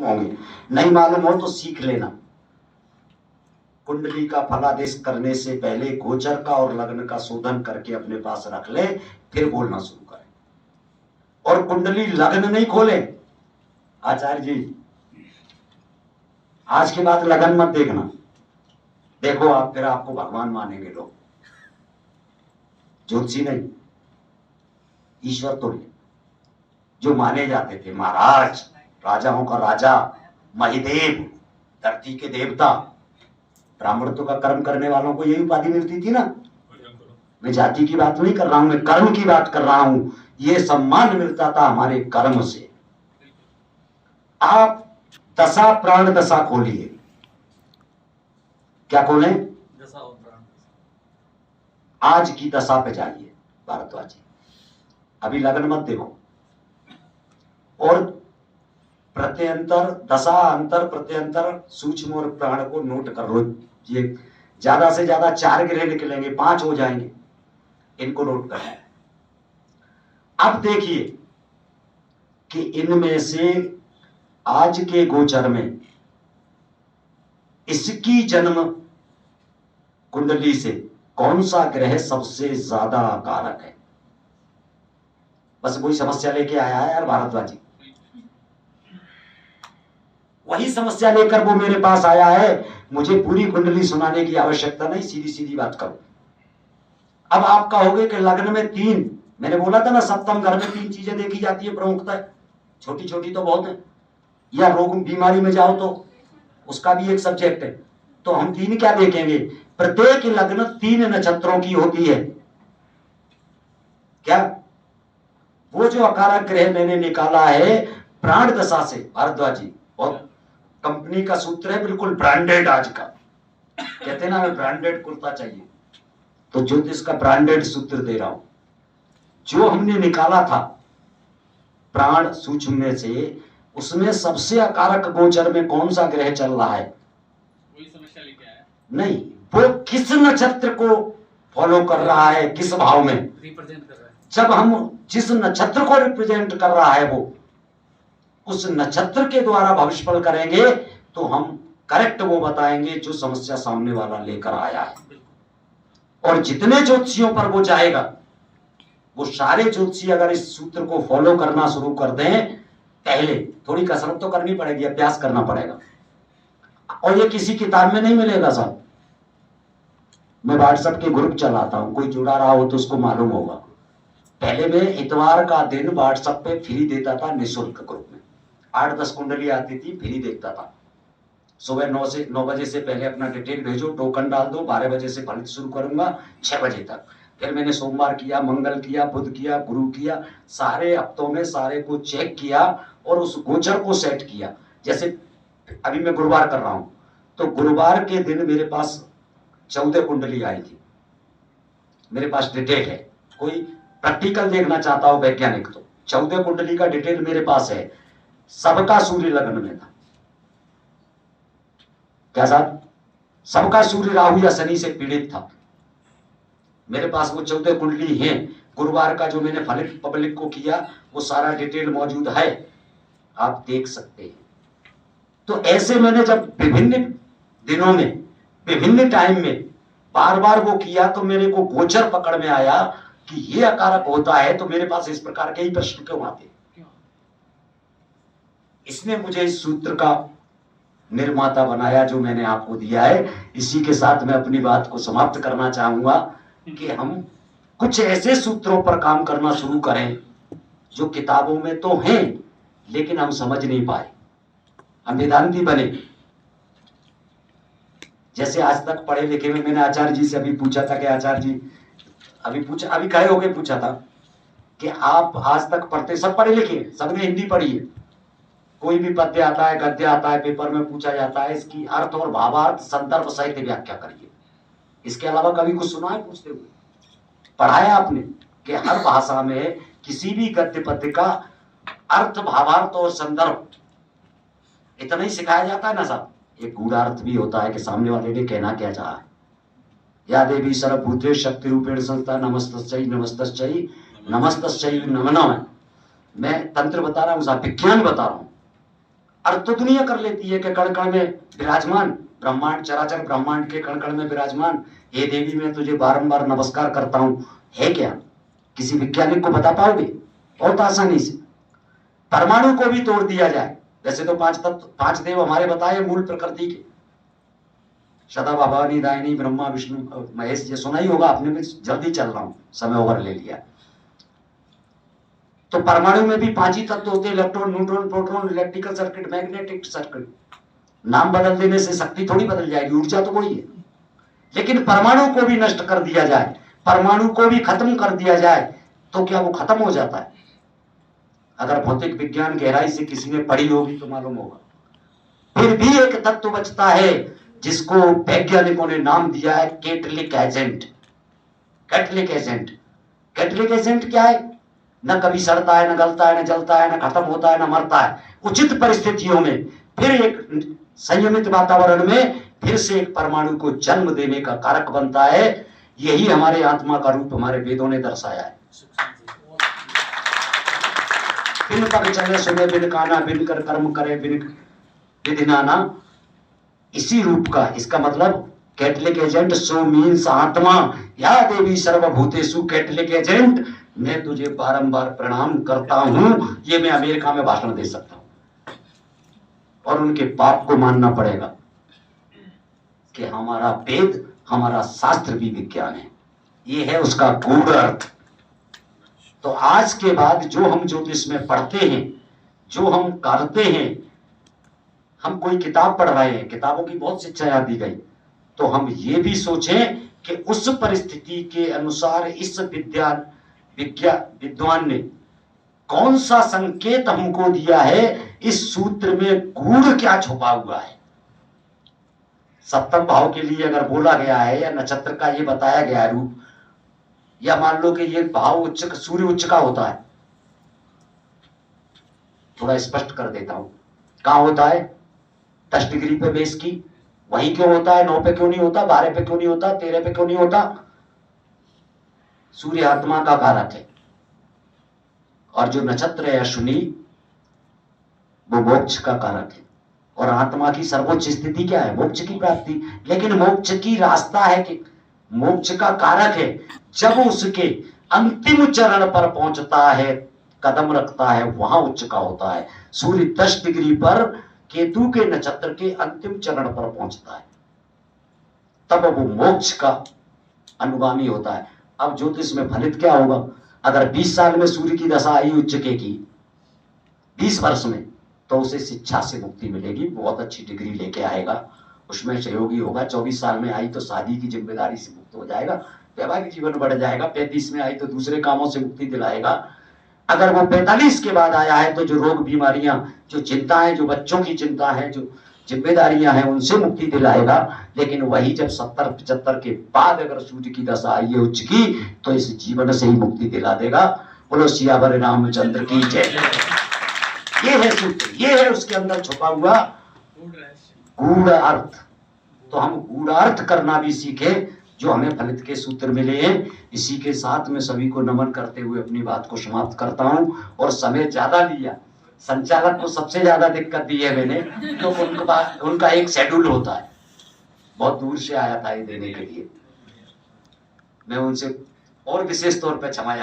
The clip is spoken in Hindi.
होंगे। नहीं मालूम हो तो सीख लेना। कुंडली का फलादेश करने से पहले गोचर का और लग्न का शोधन करके अपने पास रख ले, फिर बोलना शुरू करें। और कुंडली लग्न नहीं खोले। आचार्य जी आज के बाद लगन मत देखना, देखो आप फिर आपको भगवान मानेंगे लोग। ज्योतिषी नहीं, ईश्वर तो जो माने जाते थे, महाराज, राजाओं का राजा, महिदेव, धरती के देवता। ब्राह्मण तो का कर्म करने वालों को यही उपाधि मिलती थी ना। मैं जाति की बात नहीं कर रहा हूं, मैं कर्म की बात कर रहा हूं। ये सम्मान मिलता था हमारे कर्म से। आप दशा प्राण दशा खोलिए। क्या खोलें? दशा और प्राण। आज की दशा पे जाइए भारद्वाज जी, अभी लगन मत देखो। और प्रत्यंतर, दशा अंतर प्रत्यंतर सूक्ष्म और प्राण को नोट कर लो। ये ज्यादा से ज्यादा 4 ग्रह निकलेंगे, 5 हो जाएंगे, इनको नोट कर। अब देखिए कि इनमें से आज के गोचर में इसकी जन्म कुंडली से कौन सा ग्रह सबसे ज्यादा कारक है। बस कोई समस्या लेके आया है यार भारद्वाज जी, वही समस्या लेकर वो मेरे पास आया है। मुझे पूरी कुंडली सुनाने की आवश्यकता नहीं, सीधी सीधी बात करो। अब आप कहोगे कि लग्न में 3, मैंने बोला था ना सप्तम घर में 3 चीजें देखी जाती है प्रमुखता, छोटी छोटी तो बहुत है। या रोग बीमारी में जाओ तो उसका भी एक सब्जेक्ट है। तो हम 3 क्या देखेंगे? प्रत्येक लग्न 3 नक्षत्रों की होती है। क्या वो जो अकारक ग्रह मैंने निकाला है प्राण दशा से भारद्वाज जी, और कंपनी का सूत्र है, बिल्कुल ब्रांडेड। आज का कहते हैं ना हमें ब्रांडेड कुर्ता चाहिए, तो ज्योतिष का ब्रांडेड सूत्र दे रहा हूं। जो हमने निकाला था प्राण सूक्ष्म में से, उसमें सबसे अकारक गोचर में कौन सा ग्रह चल रहा है? वही समस्या लेके आया नहीं, वो किस नक्षत्र को फॉलो कर रहा है, किस भाव में रिप्रेजेंट कर रहा है। जब हम जिस नक्षत्र को रिप्रेजेंट कर रहा है वो उस नक्षत्र के द्वारा भविष्यफल करेंगे तो हम करेक्ट वो बताएंगे जो समस्या सामने वाला लेकर आया है। और जितने ज्योतिषियों पर वो जाएगा, वो सारे ज्योतिषी अगर इस सूत्र को फॉलो करना शुरू कर दें, पहले थोड़ी कसरत तो करनी पड़ेगी, अभ्यास करना पड़ेगा, और ये किसी किताब में नहीं मिलेगा साहब। मैं व्हाट्सएप के ग्रुप चलाता हूं, कोई जुड़ा रहा हो तो उसको मालूम होगा। पहले मैं इतवार का दिन व्हाट्सएप पे फ्री देता था, निःशुल्क ग्रुप में 8-10 कुंडली आती थी, फ्री देखता था। सुबह 9 बजे से पहले अपना डिटेल भेजो, टोकन डाल दो, 12 बजे से फलित शुरू करूंगा 6 बजे तक। फिर मैंने सोमवार किया, मंगल किया, बुध किया, गुरु किया, सारे हफ्तों में सारे को चेक किया और उस गोचर को सेट किया। जैसे अभी मैं गुरुवार कर रहा हूं, तो गुरुवार के दिन मेरे पास 14 कुंडली आई थी, मेरे पास डिटेल है। कोई प्रैक्टिकल देखना चाहता हो वैज्ञानिक तो 14 कुंडली का डिटेल मेरे पास है। सबका सूर्य लग्न में था। क्या साहब? सबका सूर्य राहु या शनि से पीड़ित था। मेरे पास वो 14 कुंडली हैं। गुरुवार का जो मैंने फलित पब्लिक को किया वो सारा डिटेल मौजूद है, आप देख सकते हैं। तो ऐसे मैंने जब विभिन्न दिनों में विभिन्न टाइम में बार बार वो किया तो मेरे को गोचर पकड़ में आया कि ये अकारक होता है। तो मेरे पास इस प्रकार के ही प्रश्न क्यों आते? इसने मुझे इस सूत्र का निर्माता बनाया जो मैंने आपको दिया है। इसी के साथ मैं अपनी बात को समाप्त करना चाहूंगा कि हम कुछ ऐसे सूत्रों पर काम करना शुरू करें जो किताबों में तो हैं लेकिन हम समझ नहीं पाए, हम वेदांती बने। जैसे आज तक पढ़े लिखे में मैंने आचार्य जी से अभी पूछा था कि आचार्य जी अभी कहे होके पूछा था कि आप आज तक पढ़ते, सब पढ़े लिखे, सबने हिंदी पढ़ी है, कोई भी पद्य आता है, गद्य आता है, पेपर में पूछा जाता है, इसकी अर्थ और भावार्थ संदर्भ सहित व्याख्या करिए। इसके अलावा कभी कुछ सुना है पूछते हुए? पढ़ाया आपने कि हर भाषा में किसी भी गद्य पद्य का अर्थ, भावार्थ और संदर्भ इतना ही सिखाया जाता है ना साहब। एक गूढ़ार्थ भी होता है कि सामने वाले ने कहना क्या चाहा है। या देवी सर्वभूते शक्ति रूपेण संस्था नमस्तस्यै नमस्तस्यै नमस्तस्यै नमः नमः। मैं तंत्र बता रहा हूं साहब, विज्ञान बता रहा हूं। अर्थ तो दुनिया कर लेती है कि कण कण में विराजमान ब्रह्मांड, चराचर ब्रह्मांड के कण कण में विराजमान, हे देवी मैं तुझे बारंबार नमस्कार करता हूं, है क्या? किसी वैज्ञानिक को बता पाओगे? बहुत आसानी से। परमाणु को भी तोड़ दिया जाए, वैसे तो पांच तत्व, पांच देव हमारे बताए मूल प्रकृति के, सदा भवानी दायनी ब्रह्मा विष्णु महेश, ये सुना ही होगा आपने, भी जल्दी चल रहा हूं, समय ओवर ले लिया। तो परमाणु में भी पांच ही तत्व होते हैं, electron, neutron, proton, electrical circuit, magnetic circuit. नाम बदल देने से शक्ति थोड़ी बदल जाएगी, ऊर्जा तो वही है। लेकिन परमाणु को भी नष्ट कर दिया जाए, परमाणु को भी खत्म कर दिया जाए, तो क्या वो खत्म हो जाता है? अगर भौतिक विज्ञान गहराई से किसी ने पढ़ी होगी तो मालूम होगा। फिर भी एक तत्व बचता है जिसको वैज्ञानिकों ने नाम दिया है कैटलिक एजेंट। कैटलिक एजेंट, कैटलिक एजेंट क्या है? न कभी सड़ता है, न गलता है, न जलता है, न खत्म होता है, न मरता है। उचित परिस्थितियों में फिर एक संयमित वातावरण में फिर से एक परमाणु को जन्म देने का कारक बनता है। यही हमारे आत्मा का रूप हमारे वेदों ने दर्शाया है। बिन पग चले सुने बिन काना, बिन कर कर्म करे बिन विधि नाना, इसी रूप का। इसका मतलब कैटलिक एजेंट सो मीन्स आत्मा, या देवी सर्वभूतेषु कैटलिक एजेंट, मैं तुझे बारंबार प्रणाम करता हूं। ये मैं अमेरिका में भाषण दे सकता हूं और उनके पाप को मानना पड़ेगा कि हमारा वेद, हमारा शास्त्र भी विज्ञान है। ये है उसका गूढ़ अर्थ। तो आज के बाद जो हम ज्योतिष में पढ़ते हैं, जो हम करते हैं, हम कोई किताब पढ़ रहे हैं, किताबों की बहुत शिक्षाएं दी गई, तो हम ये भी सोचें कि उस परिस्थिति के अनुसार इस विद्वान ने कौन सा संकेत हमको दिया है, इस सूत्र में गूढ़ क्या छुपा हुआ है। सप्तम भाव के लिए अगर बोला गया है या नक्षत्र का ये बताया गया है रूप, या मान लो कि ये भाव उच्च, सूर्य उच्च का होता है, थोड़ा स्पष्ट कर देता हूं। कहां होता है? 10 डिग्री पे बेस की, वहीं क्यों होता है? 9 पे क्यों नहीं होता? 12 पे क्यों नहीं होता? 13 पे क्यों नहीं होता? सूर्य आत्मा का कारक है, और जो नक्षत्र है अश्विनी, वो मोक्ष का कारक है। और आत्मा की सर्वोच्च स्थिति क्या है? मोक्ष की प्राप्ति। लेकिन मोक्ष की रास्ता है कि मोक्ष का कारक है जब उसके अंतिम चरण पर पहुंचता है, कदम रखता है, वहां उच्च का होता है। सूर्य 10 डिग्री पर केतु के नक्षत्र के अंतिम चरण पर पहुंचता है, तब वो मोक्ष का अनुगामी होता है। अब ज्योतिष में फलित क्या होगा? अगर 20 साल में सूर्य की दशा आई उच्च के की, 20 वर्ष में, तो उसे शिक्षा से मुक्ति मिलेगी, बहुत अच्छी डिग्री लेके आएगा, उसमें सहयोगी होगा। 24 साल में आई तो शादी की जिम्मेदारी से मुक्त हो जाएगा, वैवाहिक जीवन बढ़ जाएगा। 35 में आई तो दूसरे कामों से मुक्ति दिलाएगा। अगर वो 45 के बाद आया है तो जो रोग बीमारियां, जो चिंताएं, जो बच्चों की चिंता है, जो जिम्मेदारियां हैं, उनसे मुक्ति दिलाएगा। लेकिन वही जब 70-75 के बाद अगर सूर्य की दशा आई है उच्च की, तो इस जीवन से ही मुक्ति दिला देगा। बोलो सियावर रामचंद्र की जय। ये है सूत्र, ये है उसके अंदर छुपा हुआ गूढ़ अर्थ। तो हम गूढ़ अर्थ करना भी सीखे, जो हमें फलित के सूत्र मिले हैं। इसी के साथ में सभी को नमन करते हुए अपनी बात को समाप्त करता हूं। और समय ज्यादा लिया, संचालक को सबसे ज्यादा दिक्कत दी है मैंने, तो उनका एक शेड्यूल होता है, बहुत दूर से आया था ये देने के लिए। मैं उनसे और विशेष तौर पर क्षमा